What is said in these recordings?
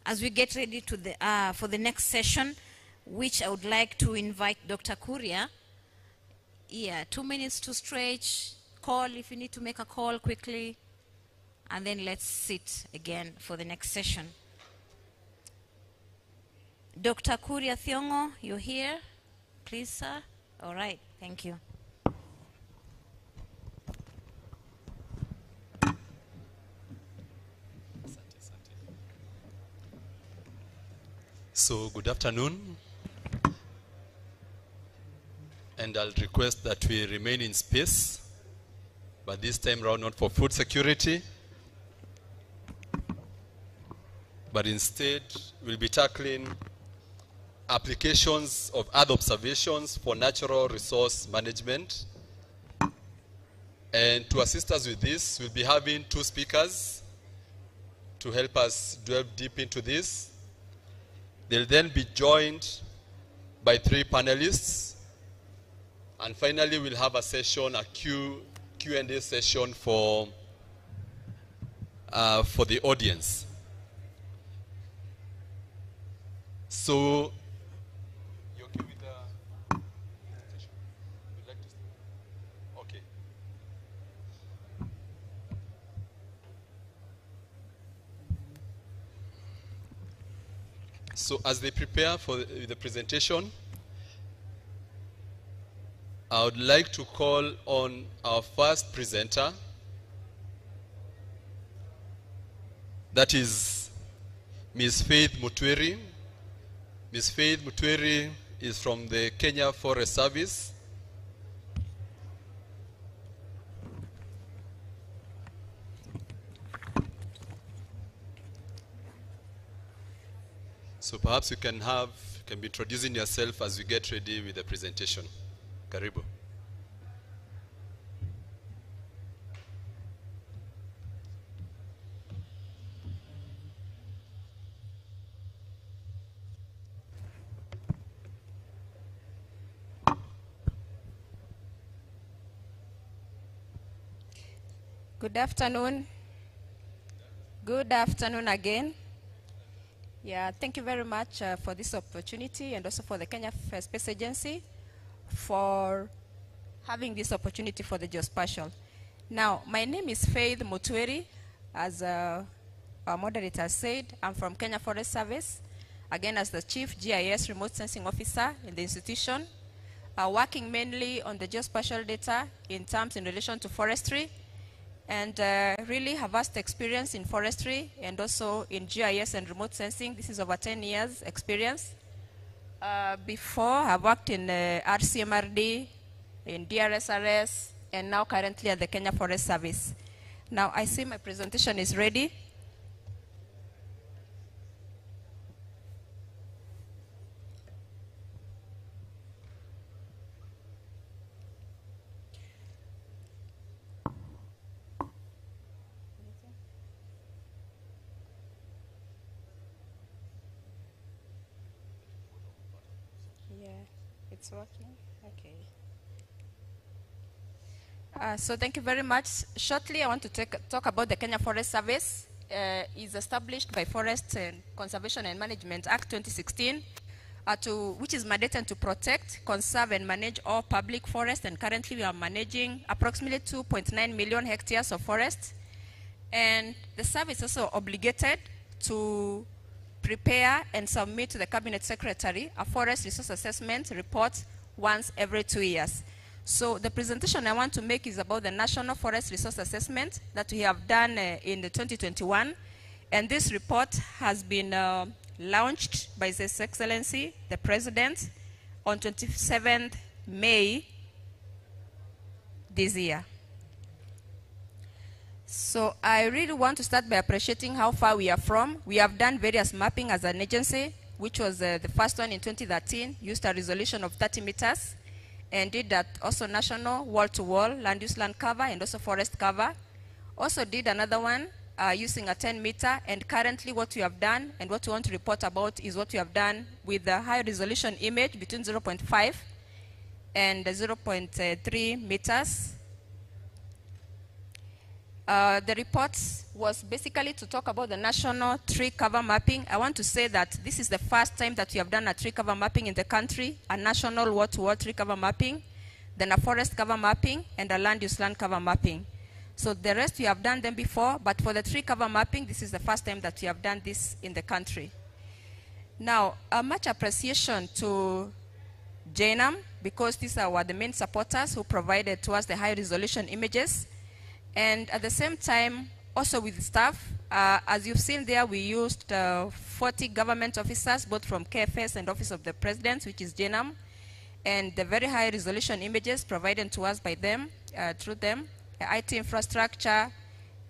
as we get ready to for the next session, which I would like to invite Dr. Kuria. Yeah, 2 minutes to stretch, call if you need to make a call quickly, and then let's sit again for the next session. Dr. Kuria Thiongo, you're here? Please, sir. All right, thank you. So, good afternoon. And I'll request that we remain in space, but this time around not for food security, but instead we'll be tackling applications of Earth observations for natural resource management. And to assist us with this, we'll be having 2 speakers to help us delve deep into this. They'll then be joined by 3 panelists. And finally, we'll have a session, a Q&A session for the audience. So, you okay with the presentation? You'd like to? Okay. So, as they prepare for the presentation, I would like to call on our first presenter, that is Ms. Faith Mutwiri. Ms. Faith Mutwiri is from the Kenya Forest Service. So perhaps you can be introducing yourself as we get ready with the presentation. Karibu. Good afternoon. Good afternoon again. Yeah, thank you very much for this opportunity, and also for the Kenya Space Agency for having this opportunity for the geospatial. Now, my name is Faith Mutwiri. As our moderator said, I'm from Kenya Forest Service, again as the Chief GIS Remote Sensing Officer in the institution, working mainly on the geospatial data in relation to forestry, and really have vast experience in forestry and also in GIS and remote sensing. This is over 10 years experience. Before, I've worked in RCMRD, in DRSRS, and now currently at the Kenya Forest Service. Now, I see my presentation is ready. It's working? Okay. So thank you very much. Shortly, I want to talk about the Kenya Forest Service. It's established by Forest Conservation and Management Act 2016, which is mandated to protect, conserve, and manage all public forests. And currently, we are managing approximately 2.9 million hectares of forest. And the service is also obligated to prepare and submit to the Cabinet Secretary a forest resource assessment report once every 2 years. So the presentation I want to make is about the National Forest Resource Assessment that we have done in 2021. And this report has been launched by His Excellency, the President, on 27th May this year. So I really want to start by appreciating how far we are from. We have done various mapping as an agency, which was the first one in 2013, used a resolution of 30 meters, and did that also national wall-to-wall land use land cover and also forest cover. Also did another one using a 10-meter, and currently what we have done and what we want to report about is what we have done with the high resolution image between 0.5 and 0.3 meters. The report was basically to talk about the national tree cover mapping. I want to say that this is the first time that we have done a tree cover mapping in the country, a national word-to-word tree cover mapping, then a forest cover mapping, and a land use land cover mapping. So the rest we have done them before, but for the tree cover mapping, this is the first time that we have done this in the country. Now, much appreciation to JNAM, because these were the main supporters who provided to us the high-resolution images. And at the same time, also with staff, as you've seen there, we used 40 government officers, both from KFS and Office of the President, which is JNAM, and the very high-resolution images provided to us by them, through them, IT infrastructure,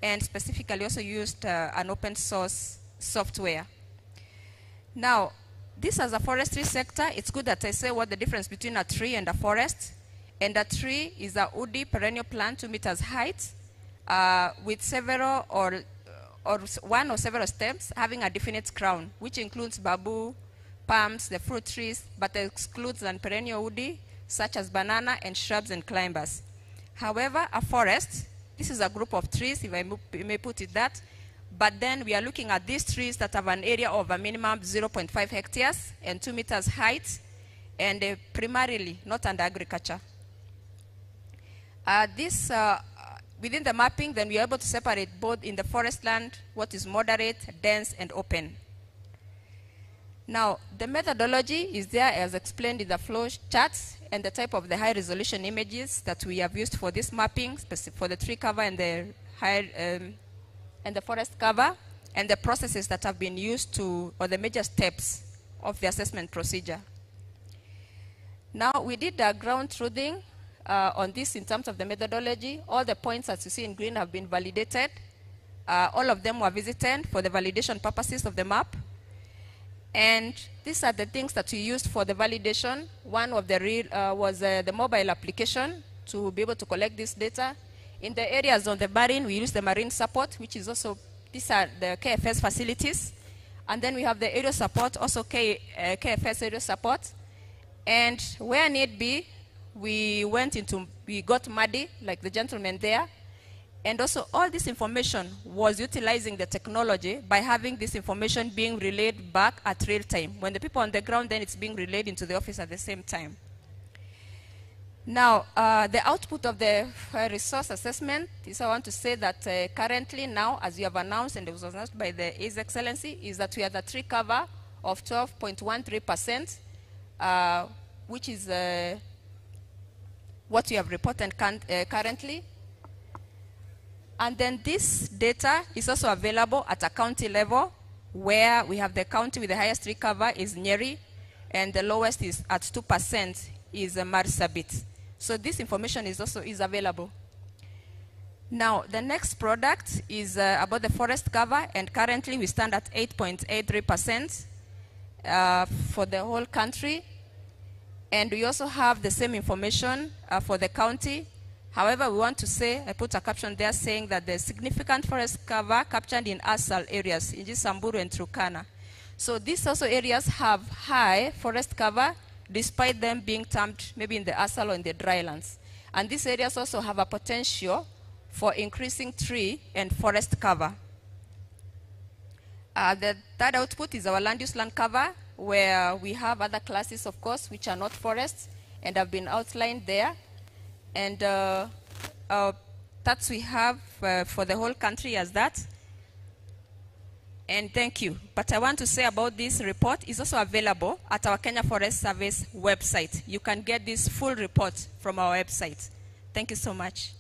and specifically also used an open-source software. Now, this as a forestry sector, it's good that I say what the difference between a tree and a forest. And a tree is a woody perennial plant 2 meters height, with several or one or several stems having a definite crown, which includes bamboo, palms, the fruit trees, but excludes non-perennial woody, such as banana and shrubs and climbers. However, a forest, this is a group of trees, if I may put it that, but then we are looking at these trees that have an area of a minimum 0.5 hectares and 2 meters height, and primarily not under agriculture. Within the mapping, then we are able to separate both in the forest land, what is moderate, dense, and open. Now, the methodology is there as explained in the flow charts, and the type of the high-resolution images that we have used for this mapping, for the tree cover and the and the forest cover, and the processes that have been used to, or the major steps of the assessment procedure. Now, we did a ground truthing on this in terms of the methodology. All the points as you see in green have been validated. All of them were visited for the validation purposes of the map. And these are the things that we used for the validation. One of the was the mobile application to be able to collect this data. In the areas on the marine, we use the marine support, which is also, these are the KFS facilities. And then we have the aerial support, also KFS aerial support. And where need be, we got muddy, like the gentleman there. And also all this information was utilizing the technology by having this information being relayed back at real time. When the people on the ground, then it's being relayed into the office at the same time. Now, the output of the resource assessment is, I want to say that currently now, as you have announced, and it was announced by His Excellency, is that we have a tree cover of 12.13%, which is what we have reported currently. And then this data is also available at a county level, where we have the county with the highest tree cover is Nyeri, and the lowest is at 2% is Marsabit. So this information is also available. Now, the next product is about the forest cover, and currently we stand at 8.83% for the whole country. And we also have the same information for the county. However, we want to say, I put a caption there saying that the significant forest cover captured in ASAL areas, in Samburu and Turkana. So these also areas have high forest cover, despite them being termed maybe in the ASAL or in the drylands. And these areas also have a potential for increasing tree and forest cover. The third output is our land use land cover, where we have other classes, of course, which are not forests and have been outlined there. And that we have for the whole country as that. And thank you. But I want to say about this report is also available at our Kenya Forest Service website. You can get this full report from our website. Thank you so much.